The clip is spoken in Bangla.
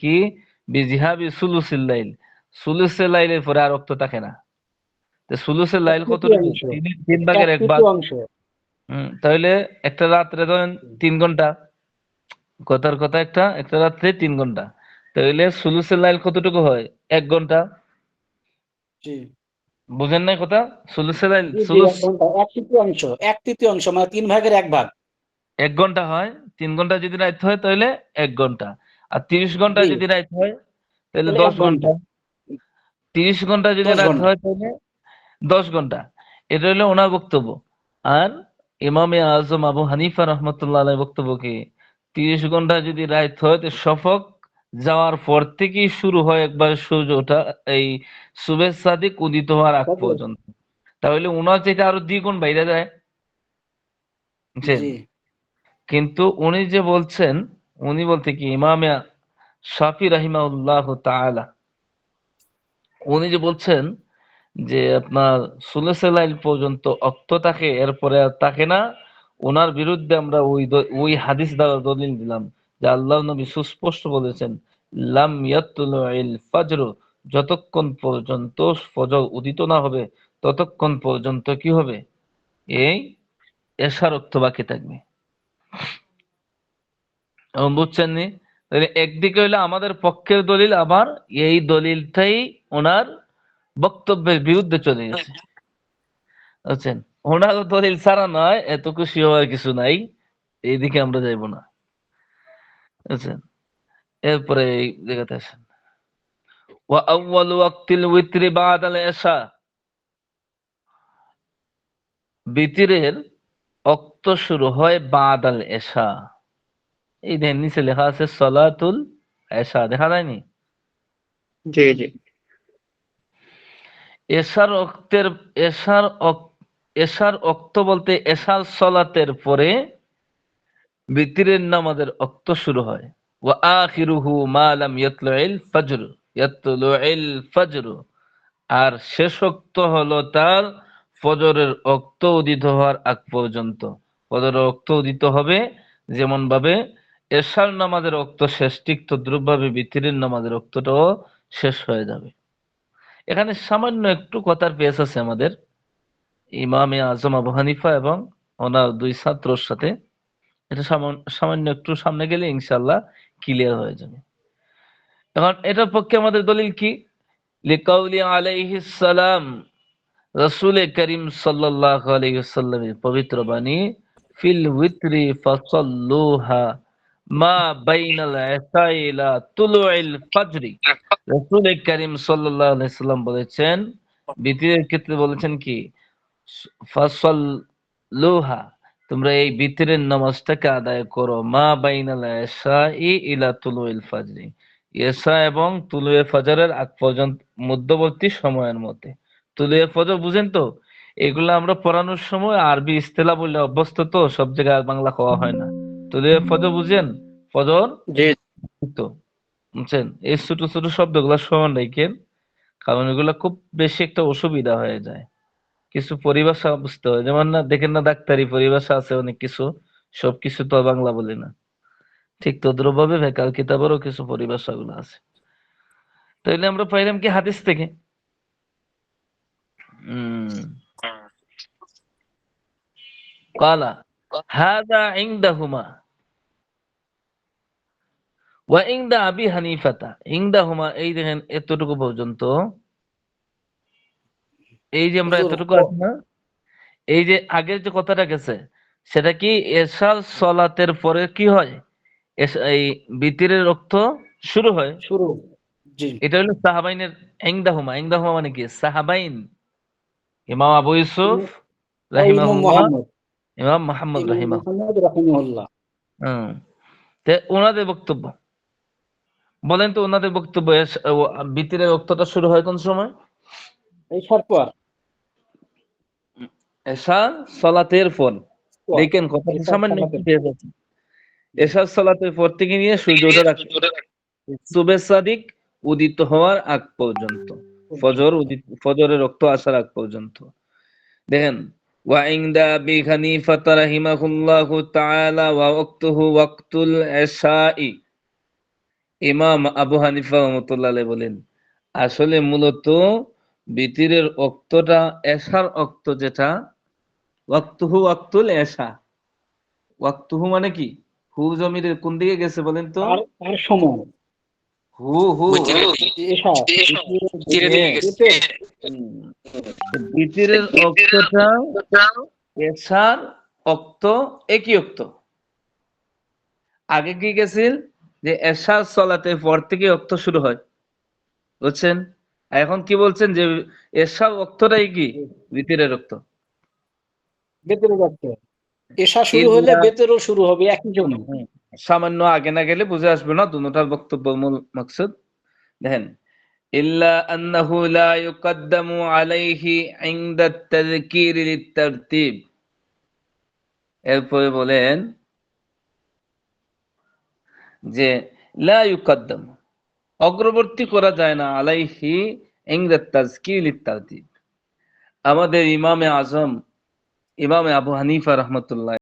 কি বিজিহাবি সুলুসিল লাইল, সুলুসিল লাইলের পরে আর রক্ত থাকে না। তো সুলুসিল এক লাইল কতটুকু? তৃতীয়াংশ, তিন ভাগের এক এক ভাগ। তৃতীয়াংশ। তাহলে একটা রাত্রে ধরেন 3 ঘন্টা, কথার কথা একটা একটা রাত্রে 3 ঘন্টা, তাহলে সুলুসিল লাইল কতটুকু হয়? 1 ঘন্টা। জি বুঝেন নাই কথা? সুলুসিল লাইল জি জি, সুলুস 1 ঘন্টা, এক তৃতীয়াংশ মানে 3 ভাগের 1 ভাগ। 1 ঘন্টা হয়। 3 ঘন্টা যদি রাত হয় তাহলে 1 ঘন্টা। আর 30 ঘন্টা জি, যদি রাত হয় তাহলে তাহলে দশ 1 ঘন্টা, ঘন্টা 30 ঘন্টা যদি 10 রাত ঘন্টা। হয় তাহলে 10 ঘন্টা। এটা হলো ওনার বক্তব্য। আর ইমামে আজম আবু হানিফা রহমতুল্লাহ আলাইহির বক্তব্য কি, 30 ঘন্টা যদি রাত হয় তো শফক যাওয়ার পর থেকেই শুরু হয় একবার সূর্য ওঠা, এই সুবে সাদিক উদিত হওয়ার আগ তারপরে পর্যন্ত। তাহলে ওনার যেটা আরো দ্বিগুণ বাইরে যায়, বুঝছেন? জি কিন্তু উনি যে বলছেন, উনি বলতে কি ইমামে শাফি রাহিমাহুল্লাহ তাআলা, উনি যে বলছেন যে আপনার সুলুসে লাইল পর্যন্ত অক্ত থাকে, এরপরে আর থাকে না। ওনার বিরুদ্ধে আমরা ওই হাদিস দ্বারা দলিল দিলাম যে আল্লাহর নবী সুস্পষ্ট বলেছেন, লাম ইয়াতলুইল ফাজর, যতক্ষণ পর্যন্ত ফজর উদিত না হবে ততক্ষণ পর্যন্ত কি হবে, এই এশার রক্ত বাকি থাকবে। এখন বুঝছেন নি? তাহলে একদিকে হইলো আমাদের পক্ষের দলিল, আবার এই দলিলটাই ওনার বক্তব্যের বিরুদ্ধে চলে গেছে। বুঝছেন? ওনার দলিল ছাড়া নয়, এত খুশি হওয়ার কিছু নাই। এইদিকে আমরা যাইব না। বুঝছেন? এরপরে এই জায়গাতে আসেন। ওয়া আউয়ালু ওয়াক্তিল উইতরি বাদাল ইশা, বিতিরের ওয়াক্ত শুরু হয় বাদাল ইশা। এই দেখেন নিচে লেখা আছে সালাতুল ইশা, দেখা যায়নি? জি জি। এশার ওয়াক্তের এশার ওয়াক্ত বলতে এশার সলাতের পরে বিতিরের নামাজের ওয়াক্ত শুরু হয়। ওয়া আখিরুহু মা লাম ইয়াতলুইল ফাজর, ইয়াতলুইল ফাজর, আর শেষ ওয়াক্ত হলো তার ফজরের ওয়াক্ত উদিত হওয়ার আগ পর্যন্ত। ফজরের ওয়াক্ত উদিত হবে যেমন ভাবে এশার নামাজের ওয়াক্ত শেষ, ঠিক তদ্রুপ ভাবে বিতিরের নামাজের ওয়াক্তটাও শেষ হয়ে যাবে। এখানে সামান্য একটু কথার পেশ আছে আমাদের ইমামে আজম আবু হানিফা এবং ওনার দুই ছাত্রর সাথে। এটা সামান্য একটু সামনে গেলে ইনশাআল্লাহ ক্লিয়ার হয়ে যাবে। এখন এটার পক্ষে আমাদের দলিল কি? লিকাউলি আলাইহিস সালাম, রাসূল করিম সাল্লাল্লাহু আলাইহি ওয়াসাল্লামের পবিত্র বাণী, ফিল উইতরি ফাসাল্লুহা মা বাইনাল ইশাই ইলা তুলুইল ফাজরি। রাসূল করিম সাল্লাল্লাহু আলাইহি ওয়াসাল্লাম বলেছেন, বিতিরের ক্ষেত্রে বলেছেন কি, ফাসাল্লুহা, তোমরা এই বিতরের নামাজটাকে আদায় করো, মা বাইনাল ইশাই ইলা তুলুইল ফাজরি, ইশা এবং তুলুয়ে ফজরের আগ পর্যন্ত, মধ্যবর্তী সময়ের মধ্যে। তুলুয়ে ফজর বুঝেন তো? এগুলো আমরা পড়ানোর সময় আরবি ইস্তেলা বললে অভ্যস্ত, তো সব জায়গায় আর বাংলা খাওয়া হয় না। তুলুয়ে ফজর বুঝেন? ফজর জি তো বুঝছেন? এই ছোট ছোট শব্দগুলো সমান রাখেন, কারণ এগুলো খুব বেশি একটা অসুবিধা হয়ে যায়। কিছু পরিভাষা বুঝতে হয়, যেমন না দেখেন না ডাক্তারি পরিভাষা আছে অনেক কিছু, সবকিছু তো আর বাংলা বলি না। ঠিক তদ্রুপ ভাবে ভেকাল কিতাবেরও কিছু পরিভাষা গুলো আছে। তাইলে আমরা পাইলাম কি হাদিস থেকে? কালা হাদা ইনদাহুমা ওয়া ইনদা আবি হানিফাতা, ইনদাহুমা এই দেখেন এতটুকু পর্যন্ত, এই যে আমরা হুজুর এতটুকু আছি না, এই যে আগের যে কথাটা গেছে সেটা কি, এশার সলাতের পরে কি হয়, এই বিতিরের রক্ত শুরু হয়। শুরু। জি, এটা হলো সাহাবাইনের ইনদাহুমা। ইনদাহুমা মানে কি? সাহাবাইন, ইমাম আবু ইউসুফ ও ইমাম রাহিমাহুল্লাহ, মোহাম্মদ, ইমাম মুহাম্মদ ইমাম রাহিমাহুল্লাহ। মোহাম্মদ রাহিমাহুল্লাহ। তে ওনাদের বক্তব্য বলেন তো, ওনাদের বক্তব্য বিতিরের রক্তটা শুরু হয় কোন সময়? এশার পর, এশা সলাতের পর। দেখেন কথাটা এশার সামান্য একটু সালাতের পর। পেয়ে যাচ্ছে। জি এশার সলাতের পর থেকে নিয়ে সূর্য ওঠার আগ, সুবে সাদিক উদিত হওয়ার আগ পর্যন্ত, পর্যন্ত। ফজরের রক্ত আসার আগ পর্যন্ত। দেখেন, ওয়া ইনদা আবি হানিফা রাহিমাহুল্লাহু তাআলা ওয়া ওয়াক্তুহু ওয়াক্তুল ইশাই, ইমাম আবু হানিফা রহমতুল্লাহ আলাইহি বলেন আসলে মূলত বিতিরের ওক্তটা এশার ওক্ত, যেটা ওয়াক্তুহু ওয়াক্তুল এশা। ওয়াক্তুহু মানে কি? হু জমিরের কোন দিকে গেছে বলেন তো? তার তার সময় হু হু এশা হ্যাঁ। বিতিরের ওক্তটা এশার ওক্ত একই ওক্ত। আগে কি গেছিল যে এশার সলাতের পর থেকে ওক্ত শুরু হয়, বুঝছেন? আর এখন কি বলছেন যে এশার ওক্তটাই কি বিতিরের ওক্ত। বেতরে যাচ্ছে। এশা শুরু হলে ইল্লা বেতরও শুরু হবে একই জন্য। সামান্য আগে না গেলে বুঝে আসবে না দুটোটার বক্তব্য মূল মাকসুদ। দেখেন, ইল্লা আন্নাহু লা ইউকাদ্দামু আলাইহি ইনদা তাযকির লিত-তারতিব। এরপরে বলেন যে লা ইউকাদ্দাম, অগ্রবর্তী করা যায় না, আলাইহি ইনদা তাযকির লিত-তারতিব। আমাদের ইমামে আজম ইমামে আবু হানিফা রহমতুল্লাহ